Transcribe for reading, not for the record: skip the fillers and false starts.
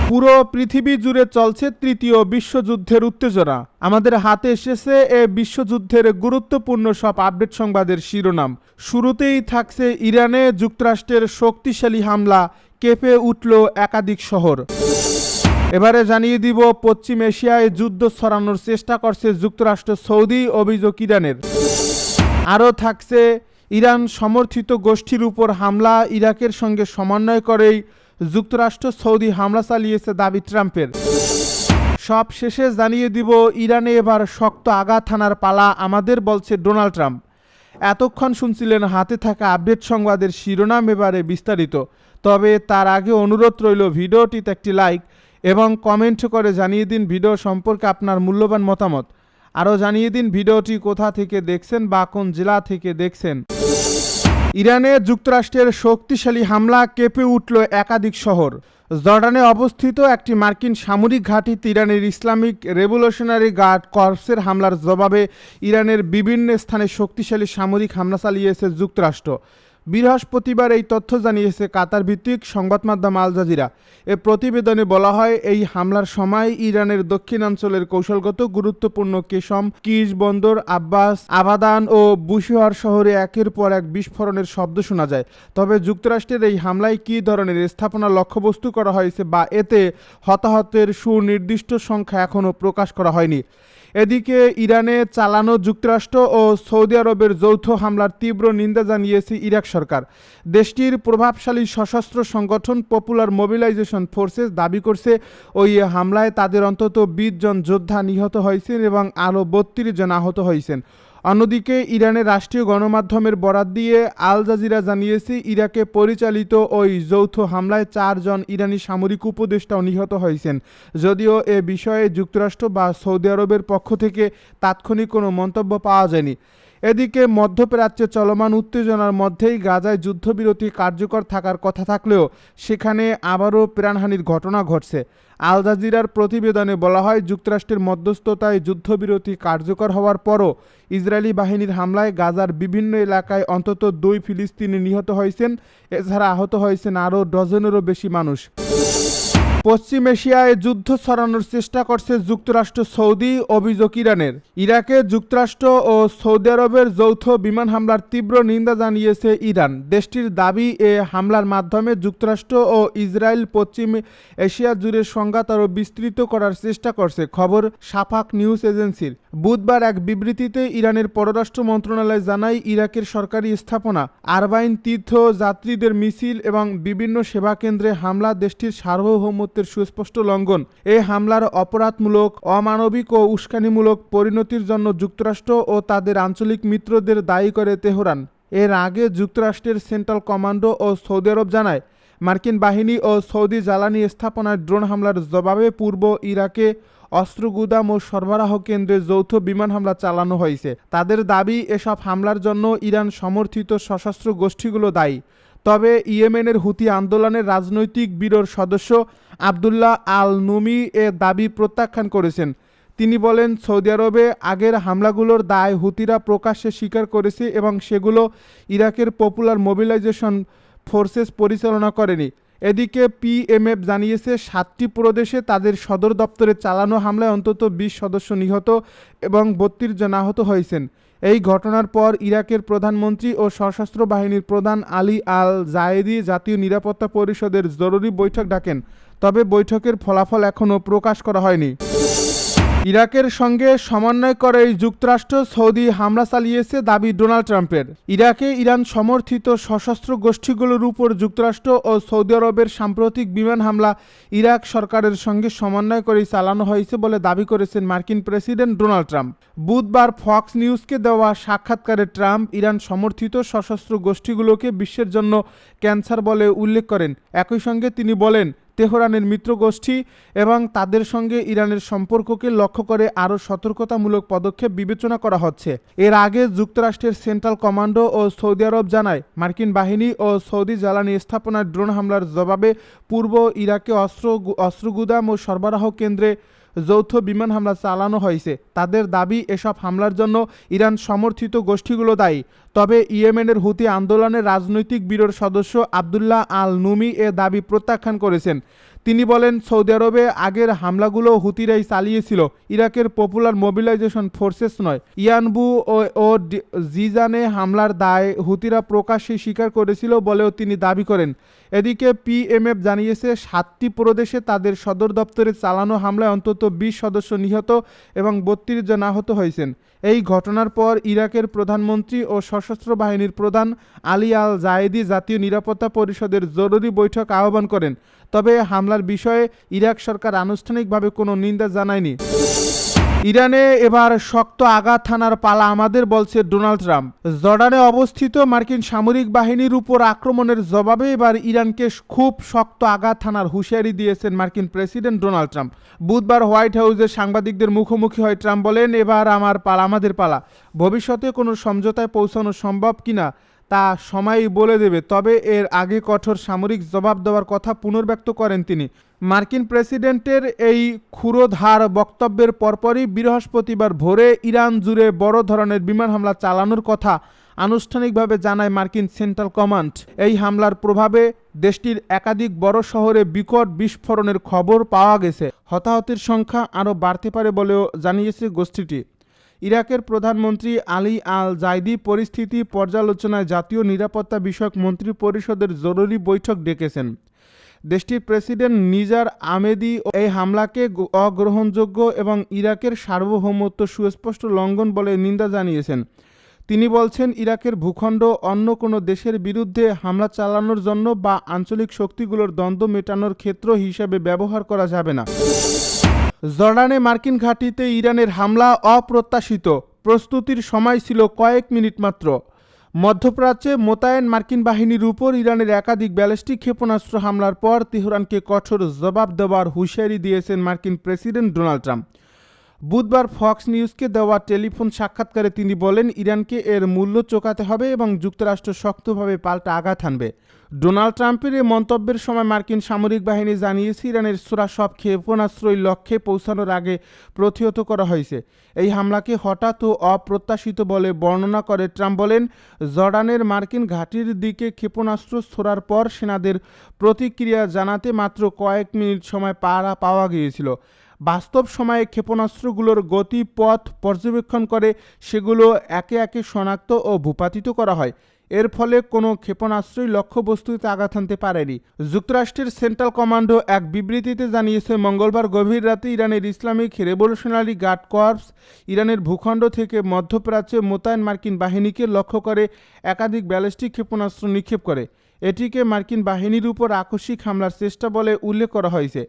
পুরো পৃথিবী জুড়ে চলছে তৃতীয় বিশ্বযুদ্ধের উত্তেজনা। আমাদের হাতে এসেছে এ বিশ্বযুদ্ধের গুরুত্বপূর্ণ সব আপডেট সংবাদের শিরোনাম। শুরুতেই থাকছে ইরানে যুক্তরাষ্ট্রের শক্তিশালী হামলা, কেঁপে উঠল একাধিক শহর। এবারে জানিয়ে দিব পশ্চিম এশিয়ায় যুদ্ধ ছড়ানোর চেষ্টা করছে যুক্তরাষ্ট্র, সৌদি, অভিযোগ ইরানের। আরও থাকছে ইরান সমর্থিত গোষ্ঠীর উপর হামলা, ইরাকের সঙ্গে সমন্বয় করেই যুক্তরাষ্ট্র সৌদি হামলা চালিয়েছে দাবি ট্রাম্পের। সব শেষে জানিয়ে দিব ইরানে এবার শক্ত আঘাত হানার পালা আমাদের, বলছে ডোনাল্ড ট্রাম্প। এতক্ষণ শুনছিলেন হাতে থাকা আপডেট সংবাদের শিরোনাম, এবারে বিস্তারিত। তবে তার আগে অনুরোধ রইল ভিডিওটিতে একটি লাইক এবং কমেন্ট করে জানিয়ে দিন ভিডিও সম্পর্কে আপনার মূল্যবান মতামত। আরও জানিয়ে দিন ভিডিওটি কোথা থেকে দেখছেন বা কোন জেলা থেকে দেখছেন। ইরানে যুক্তরাষ্ট্রের শক্তিশালী হামলা, কেঁপে উঠল একাধিক শহর। জর্ডানে অবস্থিত একটি মার্কিন সামরিক ঘাঁটিতে ইরানের ইসলামিক রেভলিউশনারি গার্ড কর্পসের হামলার জবাবে ইরানের বিভিন্ন স্থানে শক্তিশালী সামরিক হামলা চালিয়েছে যুক্তরাষ্ট্র। বৃহস্পতিবার এই তথ্য জানিয়েছে কাতার ভিত্তিক সংবাদ মাধ্যম আল জাজিরা। এ প্রতিবেদনে বলা হয়, এই হামলার সময় ইরানের দক্ষিণাঞ্চলের কৌশলগত গুরুত্বপূর্ণ কেশম, কিস বন্দর, আব্বাস, আবাদান ও বুশিহর শহরে একের পর এক বিস্ফোরণের শব্দ শোনা যায়। তবে যুক্তরাষ্ট্রের এই হামলায় কী ধরনের স্থাপনা লক্ষ্যবস্তু করা হয়েছে বা এতে হতাহতের সুনির্দিষ্ট সংখ্যা এখনও প্রকাশ করা হয়নি। এদিকে ইরানে চালানো যুক্তরাষ্ট্র ও সৌদি আরবের যৌথ হামলার তীব্র নিন্দা জানিয়েছে ইরাক সরকার। দেশটির প্রভাবশালী সশস্ত্র সংগঠন পপুলার মোবিলাইজেশন ফোর্সেস দাবি করছে, ওই হামলায় তাদের অন্তত 20 জন যোদ্ধা নিহত হয়েছেন এবং আরও 32 জন আহত হয়েছেন। অন্যদিকে ইরানের রাষ্ট্রীয় গণমাধ্যমের বরাত দিয়ে আল জাজিরা জানিয়েছে, ইরাকে পরিচালিত ওই যৌথ হামলায় 4 জন ইরানি সামরিক উপদেষ্টাও নিহত হয়েছেন। যদিও এ বিষয়ে যুক্তরাষ্ট্র বা সৌদি আরবের পক্ষ থেকে তাৎক্ষণিক কোনো মন্তব্য পাওয়া যায়নি। এদিকে মধ্যপ্রাচ্যে চলমান উত্তেজনার মধ্যেই গাজায় যুদ্ধবিরতি কার্যকর থাকার কথা থাকলেও সেখানে আবারও প্রাণহানির ঘটনা ঘটছে। আল জাজিরার প্রতিবেদনে বলা হয়, যুক্তরাষ্ট্রের মধ্যস্থতায় যুদ্ধবিরতি কার্যকর হওয়ার পরও ইসরায়েলি বাহিনীর হামলায় গাজার বিভিন্ন এলাকায় অন্তত 2 ফিলিস্তিনি নিহত হয়েছেন। এছাড়া আহত হয়েছেন আরও ডজনেরও বেশি মানুষ। পশ্চিম এশিয়ায় যুদ্ধ ছড়ানোর চেষ্টা করছে যুক্তরাষ্ট্র, সৌদি, অভিযোগ ইরানের। ইরাকে যুক্তরাষ্ট্র ও সৌদি আরবের যৌথ বিমান হামলার তীব্র নিন্দা জানিয়েছে ইরান। দেশটির দাবি, এ হামলার মাধ্যমে যুক্তরাষ্ট্র ও ইসরায়েল পশ্চিম এশিয়া জুড়ে সংঘাত আরও বিস্তৃত করার চেষ্টা করছে, খবর শাফাক নিউজ এজেন্সির। বুধবার এক বিবৃতিতে ইরানের পররাষ্ট্র মন্ত্রণালয় জানায়, ইরাকের সরকারি স্থাপনা, আরবাইন তীর্থ যাত্রীদের মিছিল এবং বিভিন্ন সেবা কেন্দ্রে হামলা দেশটির সার্বভৌমত্বের সুস্পষ্ট লঙ্ঘন। এই হামলার অপরাধমূলক, অমানবিক ও উস্কানিমূলক পরিণতির জন্য যুক্তরাষ্ট্র ও তাদের আঞ্চলিক মিত্রদের দায়ী করে তেহরান। এর আগে যুক্তরাষ্ট্রের সেন্ট্রাল কমান্ডো ও সৌদি আরব জানায়, মার্কিন বাহিনী ও সৌদি জ্বালানি স্থাপনায় ড্রোন হামলার জবাবে পূর্ব ইরাকে অস্ত্র গুদাম ও সরবরাহ কেন্দ্রে যৌথ বিমান হামলা চালানো হয়েছে। তাদের দাবি, এসব হামলার জন্য ইরান সমর্থিত সশস্ত্র গোষ্ঠীগুলো দায়ী। তবে ইয়েমেনের হুতি আন্দোলনের রাজনৈতিক ব্যুরোর সদস্য আবদুল্লাহ আল নুমি এ দাবি প্রত্যাখ্যান করেছেন। তিনি বলেন, সৌদি আরবে আগের হামলাগুলোর দায় হুতিরা প্রকাশ্যে স্বীকার করেছে এবং সেগুলো ইরাকের পপুলার মোবিলাইজেশন ফোর্সেস পরিচালনা করেনি। এদিকে পিএমএফ জানিয়েছে, 7টি প্রদেশে তাদের সদর দপ্তরে চালানো হামলায় অন্তত 20 সদস্য নিহত এবং 32 জন আহত হয়েছেন। এই ঘটনার পর ইরাকের প্রধানমন্ত্রী ও সশস্ত্র বাহিনীর প্রধান আলী আল জায়েদি জাতীয় নিরাপত্তা পরিষদের জরুরি বৈঠক ডাকেন। তবে বৈঠকের ফলাফল এখনও প্রকাশ করা হয়নি। ইরাকের সঙ্গে সমন্বয় করে যুক্তরাষ্ট্র, সৌদি হামলা চালিয়েছে দাবি ডোনাল্ড ট্রাম্পের। ইরাকে ইরান সমর্থিত সশস্ত্র গোষ্ঠীগুলোর উপর যুক্তরাষ্ট্র ও সৌদি আরবের সাম্প্রতিক বিমান হামলা ইরাক সরকারের সঙ্গে সমন্বয় করেই চালানো হয়েছে বলে দাবি করেছেন মার্কিন প্রেসিডেন্ট ডোনাল্ড ট্রাম্প। বুধবার ফক্স নিউজকে দেওয়া সাক্ষাৎকারে ট্রাম্প ইরান সমর্থিত সশস্ত্র গোষ্ঠীগুলোকে বিশ্বের জন্য ক্যান্সার বলে উল্লেখ করেন। একই সঙ্গে তিনি বলেন, তেহরানের মিত্রগোষ্ঠী এবং তাদের সঙ্গে ইরানের সম্পর্ককে লক্ষ্য করে আরও সতর্কতামূলক পদক্ষেপ বিবেচনা করা হচ্ছে। এর আগে যুক্তরাষ্ট্রের সেন্ট্রাল কমান্ডো ও সৌদি আরব জানায়, মার্কিন বাহিনী ও সৌদি জ্বালানি স্থাপনায় ড্রোন হামলার জবাবে পূর্ব ইরাকে অস্ত্র গুদাম ও সরবরাহ কেন্দ্রে যৌথ বিমান হামলা চালানো হয়েছে। তাদের দাবি, এসব হামলার জন্য ইরান সমর্থিত গোষ্ঠীগুলো দায়ী। তবে ইয়েমেনের হুতি আন্দোলনের রাজনৈতিক ব্যুরোর সদস্য আবদুল্লাহ আল নুমি এ দাবি প্রত্যাখ্যান করেছেন। তিনি বলেন, সৌদি আরবে আগের হামলাগুলো হুতিরাই চালিয়েছিল, ইরাকের পপুলার মোবিলাইজেশন ফোর্সেস নয়। ইয়ানবু ও জিজানে হামলার দায় হুতিরা প্রকাশ্যে স্বীকার করেছিল বলেও তিনি দাবি করেন। এদিকে পিএমএফ জানিয়েছে 7টি প্রদেশে তাদের সদর দপ্তরে চালানো হামলায় অন্তত 20 সদস্য নিহত এবং 32 জন আহত হয়েছেন। এই ঘটনার পর ইরাকের প্রধানমন্ত্রী ও সশস্ত্র বাহিনীর প্রধান আলী আল জায়েদি জাতীয় নিরাপত্তা পরিষদের জরুরি বৈঠক আহ্বান করেন। তবে হামলার বিষয়ে ইরাক সরকার আনুষ্ঠানিকভাবে কোনো নিন্দা জানায়নি। ইরানে এবার শক্ত আঘাত হানার পালা আমাদের, বলছে ডোনাল্ড ট্রাম্প। জর্ডানে অবস্থিত মার্কিন সামরিক বাহিনীর উপর আক্রমণের জবাবে এবার ইরানকে খুব শক্ত আঘাত হানার হুঁশিয়ারি দিয়েছেন মার্কিন প্রেসিডেন্ট ডোনাল্ড ট্রাম্প। বুধবার হোয়াইট হাউসে সাংবাদিকদের মুখোমুখি হয়ে ট্রাম্প বলেন, এবার আমাদের পালা। ভবিষ্যতে কোনো সমঝোতায় পৌঁছানো সম্ভব কিনা তা সময়ই বলে দেবে, তবে এর আগে কঠোর সামরিক জবাব দেওয়ার কথা পুনর্ব্যক্ত করেন তিনি। মার্কিন প্রেসিডেন্টের এই ক্ষুরোধার বক্তব্যের পরপরই বৃহস্পতিবার ভোরে ইরান জুড়ে বড় ধরনের বিমান হামলা চালানোর কথা আনুষ্ঠানিকভাবে জানায় মার্কিন সেন্ট্রাল কমান্ড। এই হামলার প্রভাবে দেশটির একাধিক বড় শহরে বিকট বিস্ফোরণের খবর পাওয়া গেছে। হতাহতের সংখ্যা আরও বাড়তে পারে বলেও জানিয়েছে গোষ্ঠীটি। ইরাকের প্রধানমন্ত্রী আলী আল জাইদি পরিস্থিতি পর্যালোচনায় জাতীয় নিরাপত্তা বিষয়ক মন্ত্রী পরিষদের জরুরি বৈঠক ডেকেছেন। দেশটির প্রেসিডেন্ট নিজার আহমেদি এই হামলাকে অগ্রহণযোগ্য এবং ইরাকের সার্বভৌমত্ব সুস্পষ্ট লঙ্ঘন বলে নিন্দা জানিয়েছেন। তিনি বলছেন, ইরাকের ভূখণ্ড অন্য কোনো দেশের বিরুদ্ধে হামলা চালানোর জন্য বা আঞ্চলিক শক্তিগুলোর দ্বন্দ্ব মেটানোর ক্ষেত্র হিসেবে ব্যবহার করা যাবে না। জর্ডানে মার্কিন ঘাঁটিতে ইরানের হামলা অপ্রত্যাশিত, প্রস্তুতির সময় ছিল কয়েক মিনিট মাত্র। মধ্যপ্রাচ্যে মোতায়েন মার্কিন বাহিনীর উপর ইরানের একাধিক ব্যালিস্টিক ক্ষেপণাস্ত্র হামলার পর তেহরানকে কঠোর জবাব দেওয়ার হুঁশিয়ারি দিয়েছেন মার্কিন প্রেসিডেন্ট ডোনাল্ড ট্রাম্প। বুধবার ফক্স নিউজকে দেওয়া টেলিফোন সাক্ষাৎকারে তিনি বলেন, ইরানকে এর মূল্য চোকাতে হবে এবং যুক্তরাষ্ট্র শক্তভাবে পাল্টা আঘাত হানবে। ডোনাল্ড ট্রাম্পের এই মন্তব্যের সময় মার্কিন সামরিক বাহিনী জানিয়েছে, ইরানের ছোড়া সব ক্ষেপণাস্ত্রই লক্ষ্যে পৌঁছানোর আগে প্রতিহত করা হয়েছে। এই হামলাকে হঠাৎ ও অপ্রত্যাশিত বলে বর্ণনা করে ট্রাম্প বলেন, জর্ডানের মার্কিন ঘাঁটির দিকে ক্ষেপণাস্ত্র ছোড়ার পর সেনাদের প্রতিক্রিয়া জানাতে মাত্র কয়েক মিনিট সময় পাওয়া গিয়েছিল। বাস্তব সময়ে ক্ষেপণাস্ত্রগুলোর গতি পথ পর্যবেক্ষণ করে সেগুলো একে একে শনাক্ত ও ভূপাতিত করা হয়। এর ফলে কোনো ক্ষেপণাস্ত্রই লক্ষ্যবস্তুতে আঘাত হানতে পারেনি। যুক্তরাষ্ট্রের সেন্ট্রাল কমান্ডো এক বিবৃতিতে জানিয়েছে, মঙ্গলবার গভীর রাতে ইরানের ইসলামিক রেভলিউশনারি গার্ড কর্পস ইরানের ভূখণ্ড থেকে মধ্যপ্রাচ্যে মোতায়েন মার্কিন বাহিনীকে লক্ষ্য করে একাধিক ব্যালিস্টিক ক্ষেপণাস্ত্র নিক্ষেপ করে। এটিকে মার্কিন বাহিনীর উপর আকস্মিক হামলার চেষ্টা বলে উল্লেখ করা হয়েছে।